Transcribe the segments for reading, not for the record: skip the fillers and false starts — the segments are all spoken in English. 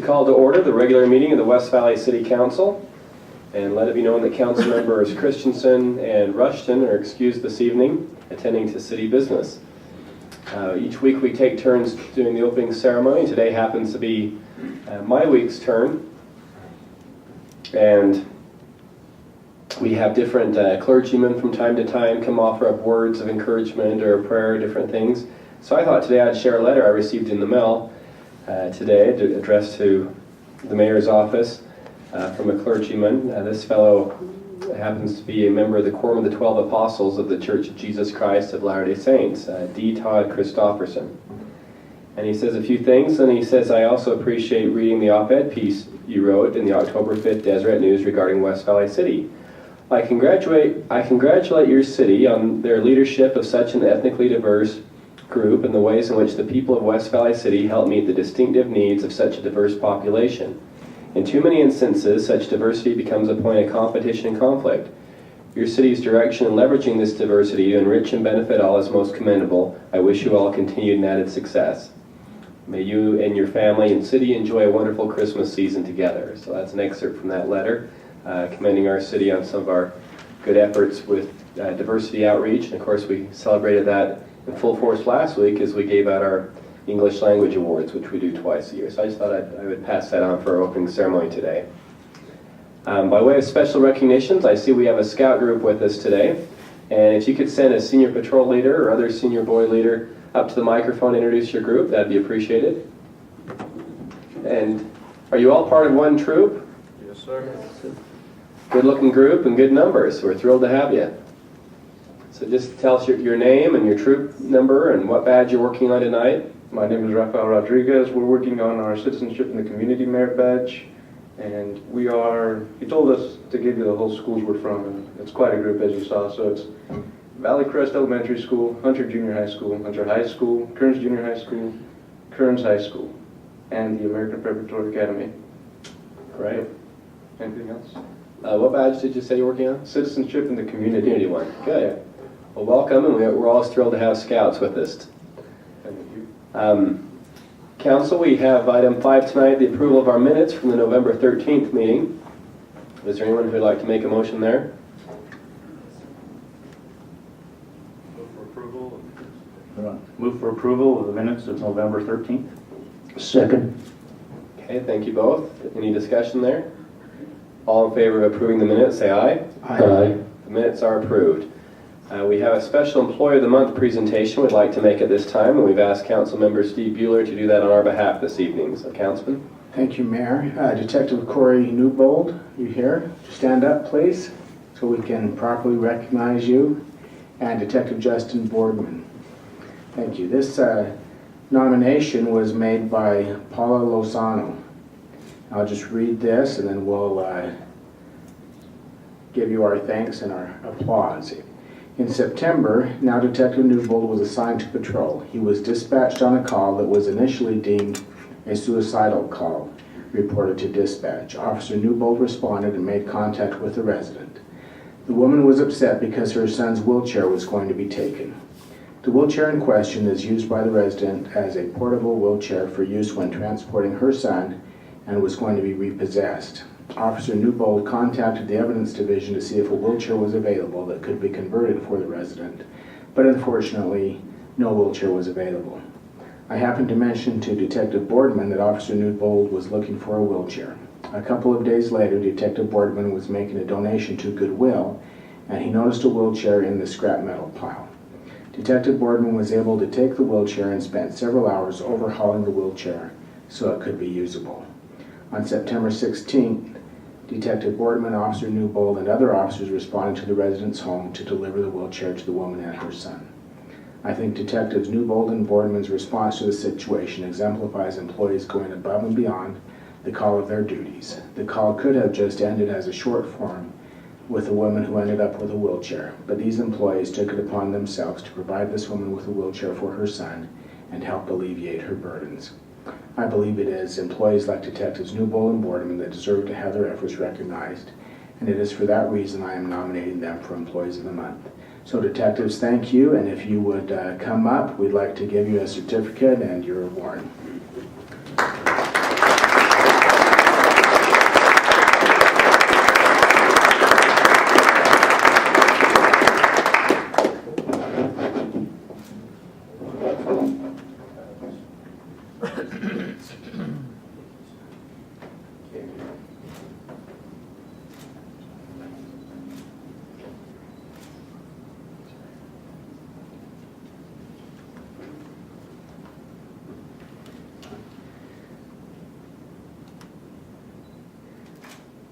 call to order the regular meeting of the West Valley City Council, and let it be known that council members Christensen and Rushton are excused this evening, attending to city business. Each week we take turns doing the opening ceremony. Today happens to be my week's turn, and we have different clergymen from time to time come offer up words of encouragement or prayer, different things. So I thought today I'd share a letter I received in the mail today addressed to the mayor's office from a clergyman. This fellow happens to be a member of the Quorum of the 12 Apostles of the Church of Jesus Christ of Latter-day Saints, D. Todd Christofferson. And he says a few things, and he says, I also appreciate reading the op-ed piece you wrote in the October 5th Deseret News regarding West Valley City. I congratulate your city on their leadership of such an ethnically diverse group and the ways in which the people of West Valley City help meet the distinctive needs of such a diverse population. In too many instances, such diversity becomes a point of competition and conflict. Your city's direction in leveraging this diversity to enrich and benefit all is most commendable. I wish you all continued and added success. May you and your family and city enjoy a wonderful Christmas season together. So that's an excerpt from that letter, commending our city on some of our good efforts with diversity outreach. And of course, we celebrated that in full force last week as we gave out our English language awards, which we do twice a year. So I just thought I would pass that on for our opening ceremony today. By way of special recognitions, I see we have a scout group with us today. And if you could send a senior patrol leader or other senior boy leader up to the microphone and introduce your group, that'd be appreciated. And are you all part of one troop? Yes, sir. Good looking group and good numbers. We're thrilled to have you. So just tell us your name and your troop number and what badge you're working on tonight. My name is Rafael Rodriguez. We're working on our Citizenship in the Community Merit Badge. And he told us to give you the whole schools we're from. And it's quite a group, as you saw. So it's Valley Crest Elementary School, Hunter Junior High School, Hunter High School, Kearns Junior High School, Kearns High School, and the American Preparatory Academy. Right. Anything else? What badge did you say you're working on? Citizenship in the Community. Community one. Good. Well, welcome, and we're all thrilled to have scouts with us. Thank you. Council, we have item 5 tonight, the approval of our minutes from the November 13th meeting. Is there anyone who would like to make a motion there? Move for approval of the minutes of November 13th. Second. Okay, thank you both. Any discussion there? All in favor of approving the minutes, say aye. Aye. The minutes are approved. We have a special Employee of the Month presentation we'd like to make at this time, and we've asked Council Member Steve Bueller to do that on our behalf this evening. So, Councilman? Thank you, Mayor. Detective Corey Newbold, you here? Stand up, please, so we can properly recognize you. And Detective Justin Boardman. Thank you. This nomination was made by Paula Lozano. I'll just read this, and then we'll give you our thanks and our applause. In September, now Detective Newbold was assigned to patrol. He was dispatched on a call that was initially deemed a suicidal call, reported to dispatch. Officer Newbold responded and made contact with the resident. The woman was upset because her son's wheelchair was going to be taken. The wheelchair in question is used by the resident as a portable wheelchair for use when transporting her son and was going to be repossessed. Officer Newbold contacted the Evidence Division to see if a wheelchair was available that could be converted for the resident, but unfortunately, no wheelchair was available. I happened to mention to Detective Boardman that Officer Newbold was looking for a wheelchair. A couple of days later, Detective Boardman was making a donation to Goodwill, and he noticed a wheelchair in the scrap metal pile. Detective Boardman was able to take the wheelchair and spent several hours overhauling the wheelchair so it could be usable. On September 16th, Detective Boardman, Officer Newbold, and other officers responded to the resident's home to deliver the wheelchair to the woman and her son. I think Detectives Newbold and Boardman's response to the situation exemplifies employees going above and beyond the call of their duties. The call could have just ended as a short form with a woman who ended up with a wheelchair, but these employees took it upon themselves to provide this woman with a wheelchair for her son and help alleviate her burdens. I believe it is employees like Detectives Newbold and Boardman that deserve to have their efforts recognized, and it is for that reason I am nominating them for Employees of the Month. So detectives, thank you, and if you would come up, we'd like to give you a certificate and your award.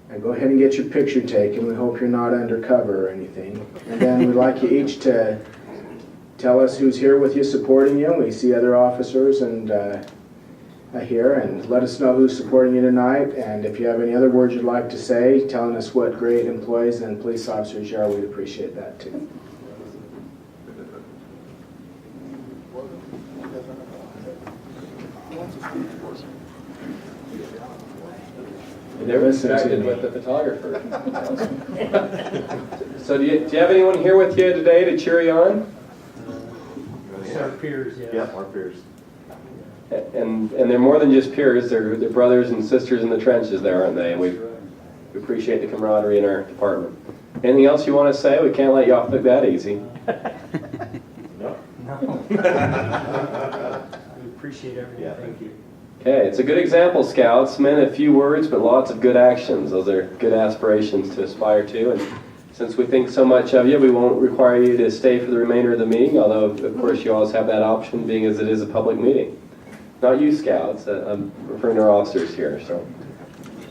And go ahead and get your picture taken. We hope you're not undercover or anything. And then we'd like you each to tell us who's here with you, supporting you. We see other officers and here, and let us know who's supporting you tonight. And if you have any other words you'd like to say, telling us what great employees and police officers you are, we'd appreciate that too. They're Listen to distracted me. with the photographer. So do you have anyone here with you today to cheer you on? Our peers, yeah. Yep, our peers. And they're more than just peers, they're brothers and sisters in the trenches there, aren't they? And we appreciate the camaraderie in our department. Anything else you want to say? We can't let you off that easy. No. We appreciate everything. Yeah, thank you. Okay, it's a good example, Scouts. Men, a few words, but lots of good actions. Those are good aspirations to aspire to. And since we think so much of you, we won't require you to stay for the remainder of the meeting, although, of course, you always have that option, being as it is a public meeting. Not you, Scouts. I'm referring to our officers here. So,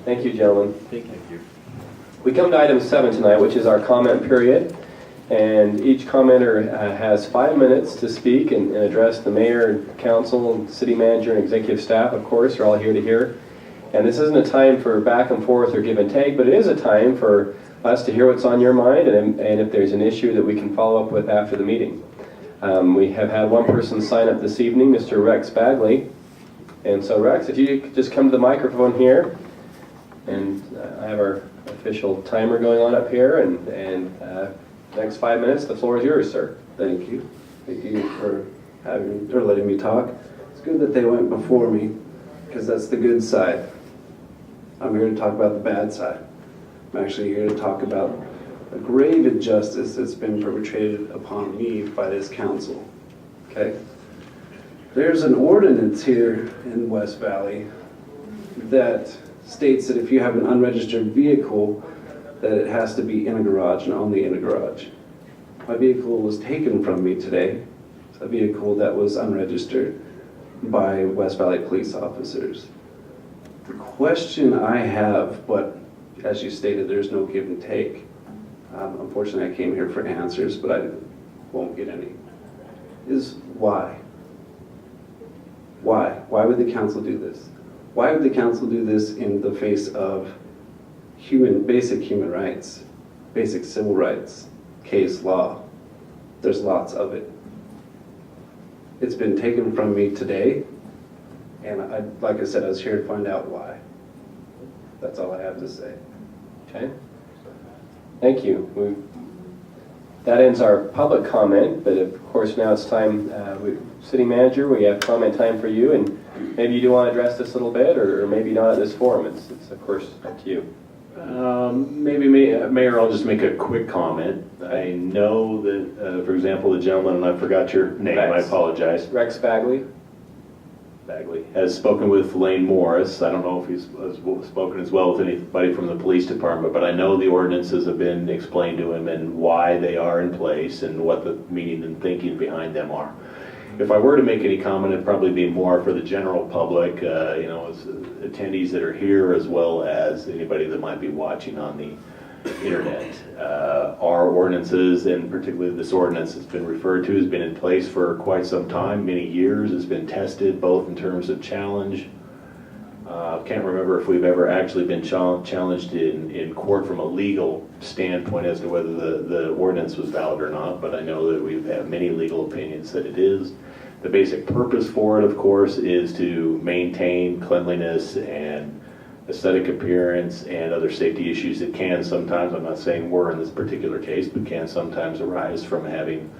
thank you, gentlemen. Thank you. We come to item 7 tonight, which is our comment period. And each commenter has 5 minutes to speak and address the mayor, council, and city manager, and executive staff, of course, are all here to hear. And this isn't a time for back and forth or give and take, but it is a time for us to hear what's on your mind and if there's an issue that we can follow up with after the meeting. We have had one person sign up this evening, Mr. Rex Bagley. And so, Rex, if you could just come to the microphone here. And I have our official timer going on up here, and next 5 minutes, the floor is yours, sir. Thank you. Thank you for letting me talk. It's good that they went before me, because that's the good side. I'm here to talk about the bad side. I'm actually here to talk about a grave injustice that's been perpetrated upon me by this council. Okay? There's an ordinance here in West Valley that states that if you have an unregistered vehicle, that it has to be in a garage and only in a garage. My vehicle was taken from me today. It's a vehicle that was unregistered by West Valley police officers. The question I have, but as you stated, there's no give and take. Unfortunately, I came here for answers, but I won't get any. Is why? Why? Why would the council do this? Why would the council do this in the face of basic human rights, basic civil rights, case law? There's lots of it. It's been taken from me today, and like I said, I was here to find out why. That's all I have to say. Okay. Thank you. That ends our public comment, but of course now it's time, City Manager, we have comment time for you, and maybe you do want to address this a little bit, or maybe not at this forum. It's of course up to you. Mayor, I'll just make a quick comment. I know that, for example, the gentleman, and I forgot your name, I Rex. apologize, Rex Bagley? Bagley, has spoken with Lane Morris. I don't know if he's spoken as well with anybody from the police department, but I know the ordinances have been explained to him and why they are in place and what the meaning and thinking behind them are. If I were to make any comment, it'd probably be more for the general public, as attendees that are here, as well as anybody that might be watching on the internet. Our ordinances, and particularly this ordinance that's been referred to, has been in place for quite some time, many years. It's been tested both in terms of challenge. Can't remember if we've ever actually been challenged in court from a legal standpoint as to whether the ordinance was valid or not, but I know that we've had many legal opinions that it is. The basic purpose for it, of course, is to maintain cleanliness and aesthetic appearance and other safety issues that can sometimes, I'm not saying were in this particular case, but can sometimes arise from having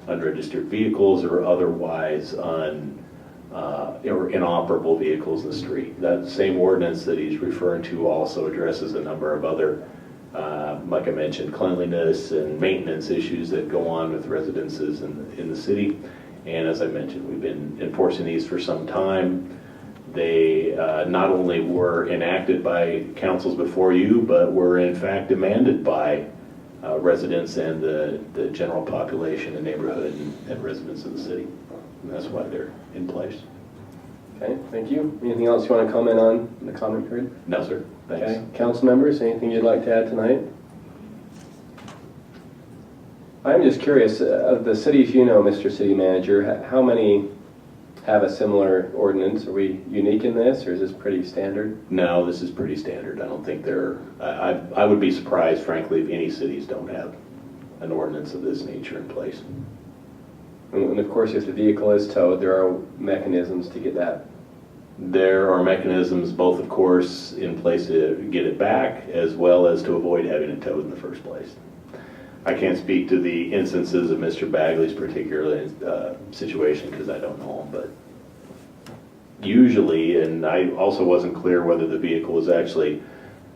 unregistered vehicles or otherwise or inoperable vehicles in the street. That same ordinance that he's referring to also addresses a number of other, like I mentioned, cleanliness and maintenance issues that go on with residences in the city. And as I mentioned, we've been enforcing these for some time. They not only were enacted by councils before you, but were in fact demanded by residents and the general population, the neighborhood, and residents of the city. And that's why they're in place. Okay, thank you. Anything else you want to comment on in the comment period? No, sir. Thanks. Okay, council members, anything you'd like to add tonight? I'm just curious, of the cities you know, Mr. City Manager, how many have a similar ordinance? Are we unique in this, or is this pretty standard? No, this is pretty standard. I don't think I would be surprised, frankly, if any cities don't have an ordinance of this nature in place. And of course, if the vehicle is towed, there are mechanisms to get that. There are mechanisms both, of course, in place to get it back, as well as to avoid having it towed in the first place. I can't speak to the instances of Mr. Bagley's particular situation because I don't know him, but usually, and I also wasn't clear whether the vehicle was actually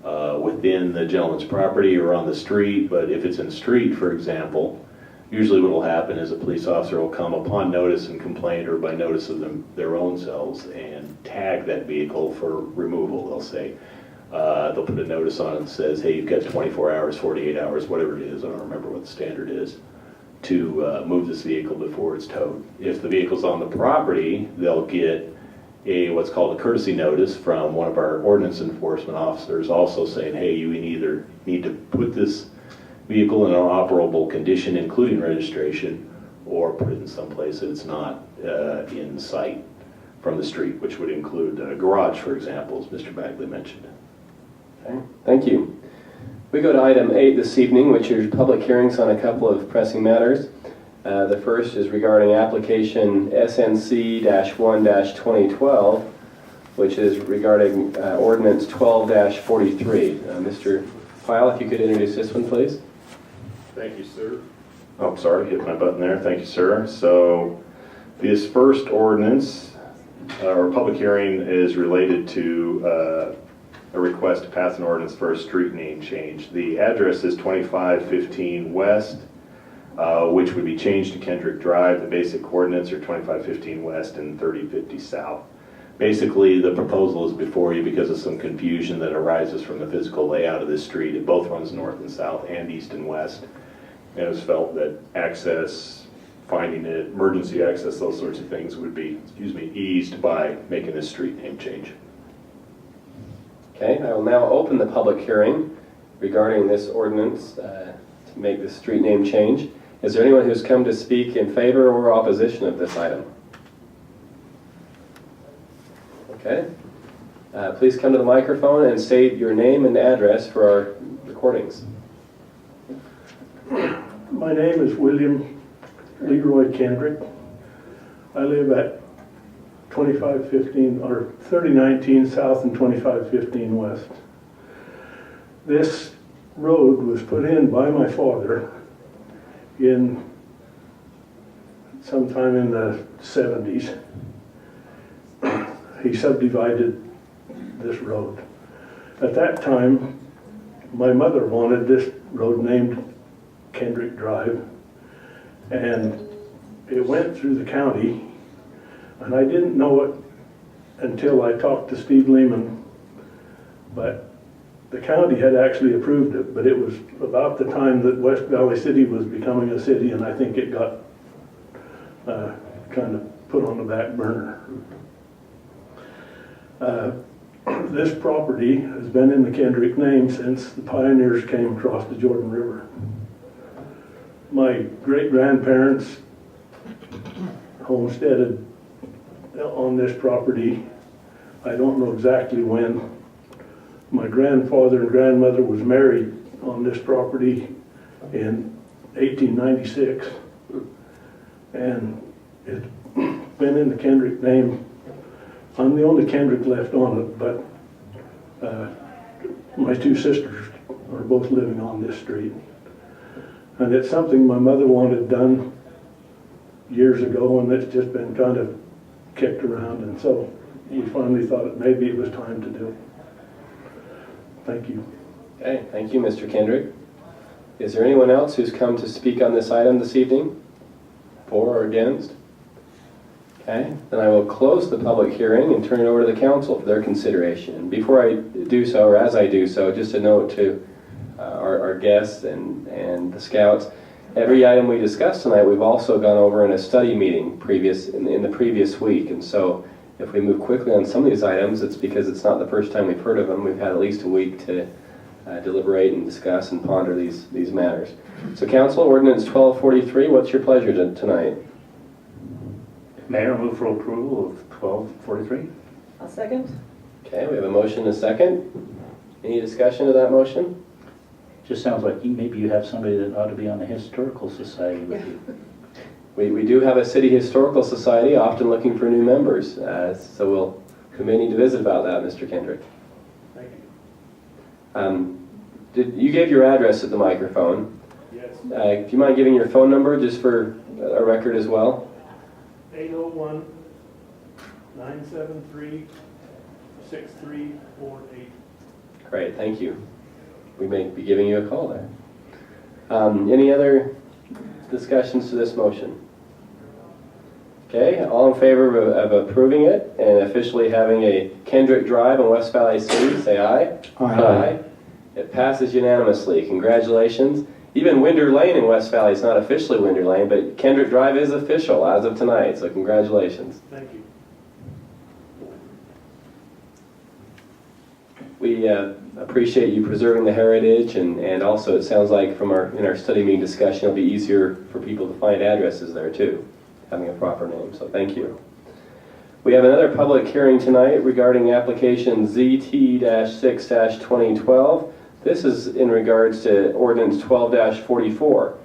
within the gentleman's property or on the street, but if it's in the street, for example, usually what will happen is a police officer will come upon notice and complaint or by notice of their own selves and tag that vehicle for removal. They'll say, they'll put a notice on it that says, hey, you've got 24 hours, 48 hours, whatever it is, I don't remember what the standard is, to move this vehicle before it's towed. If the vehicle's on the property, they'll get what's called a courtesy notice from one of our ordinance enforcement officers also saying, hey, you either need to put this vehicle in an operable condition, including registration, or put it in some place that it's not in sight from the street, which would include a garage, for example, as Mr. Bagley mentioned. Okay, thank you. We go to item 8 this evening, which is public hearings on a couple of pressing matters. The first is regarding application SNC-1-2012, which is regarding ordinance 12-43. Mr. Pyle, if you could introduce this one, please. Thank you, sir. Oh, sorry, hit my button there. Thank you, sir. So this first ordinance, or public hearing, is related to a request to pass an ordinance for a street name change. The address is 2515 West, which would be changed to Kendrick Drive. The basic coordinates are 2515 West and 3050 South. Basically, the proposal is before you because of some confusion that arises from the physical layout of this street. It both runs north and south and east and west. And it was felt that access, finding it, emergency access, those sorts of things would be, eased by making this street name change. Okay, I will now open the public hearing regarding this ordinance to make the street name change. Is there anyone who's come to speak in favor or opposition of this item? Okay. Please come to the microphone and state your name and address for our recordings. My name is William Leroy Kendrick. I live at 2515 or 3019 South and 2515 West. This road was put in by my father in sometime in the 70s. He subdivided this road. At that time, my mother wanted this road named Kendrick Drive, and it went through the county, and I didn't know it until I talked to Steve Lehman, but the county had actually approved it, but it was about the time that West Valley City was becoming a city, and I think it got kind of put on the back burner. This property has been in the Kendrick name since the pioneers came across the Jordan River. My great-grandparents homesteaded on this property. I don't know exactly when. My grandfather and grandmother was married on this property in 1896, and it's been in the Kendrick name. I'm the only Kendrick left on it, but my two sisters are both living on this street. And it's something my mother wanted done years ago, and it's just been kind of kicked around, and so we finally thought maybe it was time to do it. Thank you. Okay, thank you, Mr. Kendrick. Is there anyone else who's come to speak on this item this evening? For or against? Okay, then I will close the public hearing and turn it over to the council for their consideration. Before I do so, or as I do so, just a note to our guests and the scouts. Every item we discussed tonight, we've also gone over in a study meeting in the previous week, and so if we move quickly on some of these items, it's because it's not the first time we've heard of them. We've had at least a week to deliberate and discuss and ponder these matters. So Council, Ordinance 1243, what's your pleasure tonight? Mayor, move for approval of 1243. I'll second. Okay, we have a motion and a second. Any discussion of that motion? Just sounds like maybe you have somebody that ought to be on the Historical Society with you. We do have a city historical society, often looking for new members, so we may need to visit about that, Mr. Kendrick. Thank you. You gave your address at the microphone. Yes. Do you mind giving your phone number just for a record as well? 801-973-6348. Great, thank you. We may be giving you a call there. Any other discussions to this motion? Okay, all in favor of approving it and officially having a Kendrick Drive in West Valley City, say aye. Aye. It passes unanimously. Congratulations. Even Winder Lane in West Valley is not officially Winder Lane, but Kendrick Drive is official as of tonight, so congratulations. Thank you. We appreciate you preserving the heritage, and also it sounds like from in our study meeting discussion, it'll be easier for people to find addresses there too, having a proper name, so thank you. We have another public hearing tonight regarding application ZT-6-2012. This is in regards to Ordinance 12-44.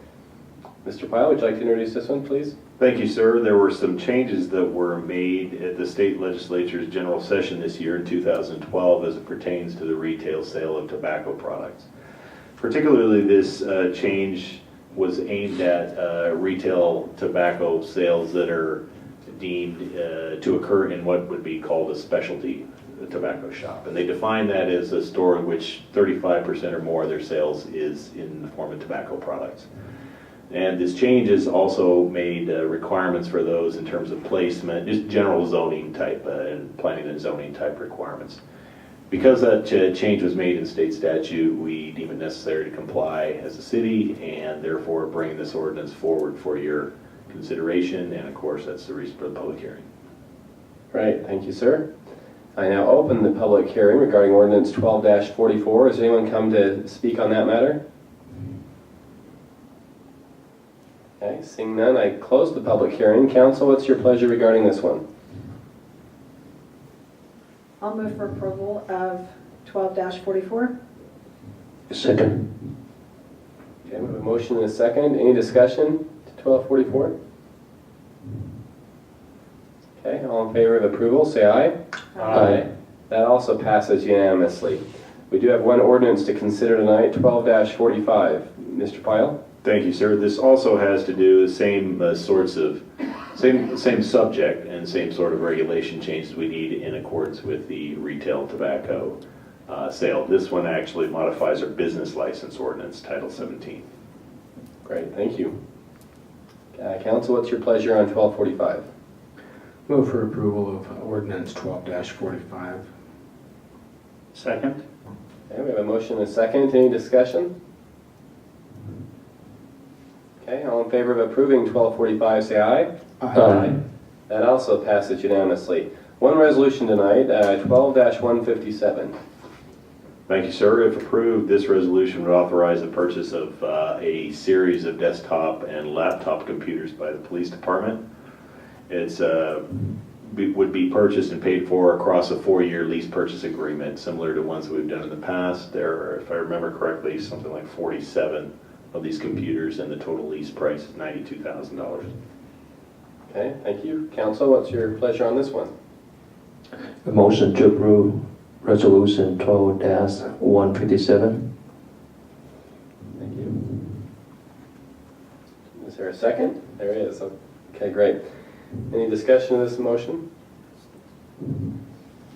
Mr. Pyle, would you like to introduce this one, please? Thank you, sir. There were some changes that were made at the state legislature's general session this year in 2012 as it pertains to the retail sale of tobacco products. Particularly, this change was aimed at retail tobacco sales that are deemed to occur in what would be called a specialty tobacco shop. And they define that as a store in which 35% or more of their sales is in the form of tobacco products. And this change has also made requirements for those in terms of placement, just general zoning type and planning and zoning type requirements. Because that change was made in state statute, we deem it necessary to comply as a city and therefore bring this ordinance forward for your consideration. And of course, that's the reason for the public hearing. Right, thank you, sir. I now open the public hearing regarding Ordinance 12-44. Has anyone come to speak on that matter? Okay, seeing none, I close the public hearing. Council, what's your pleasure regarding this one? I'll move for approval of 12-44. Second. Okay, we have a motion and a second. Any discussion to 12-44? Okay, all in favor of approval, say aye. Aye. That also passes unanimously. We do have one ordinance to consider tonight, 12-45. Mr. Pyle? Thank you, sir. This also has to do the same same subject and same sort of regulation changes we need in accordance with the retail tobacco sale. This one actually modifies our business license ordinance, Title 17. Great, thank you. Council, what's your pleasure on 12-45? Move for approval of ordinance 12-45. Second. Okay, we have a motion and a second. Any discussion? Okay, all in favor of approving 12-45, say aye. Aye. That also passes unanimously. One resolution tonight, 12-157. Thank you, sir. If approved, this resolution would authorize the purchase of a series of desktop and laptop computers by the police department. It's would be purchased and paid for across a 4-year lease purchase agreement, similar to ones that we've done in the past. There are, if I remember correctly, something like 47 of these computers, and the total lease price is $92,000. Okay, thank you. Council, what's your pleasure on this one? A motion to approve resolution 12-157. Thank you. Is there a second? There is. Okay, great. Any discussion of this motion?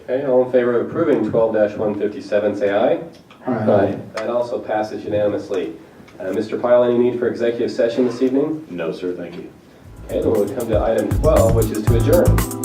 Okay, all in favor of approving 12-157, say aye. Aye. That also passes unanimously. Mr. Pyle, any need for executive session this evening? No, sir. Thank you. Okay, then we'll come to item 12, which is to adjourn.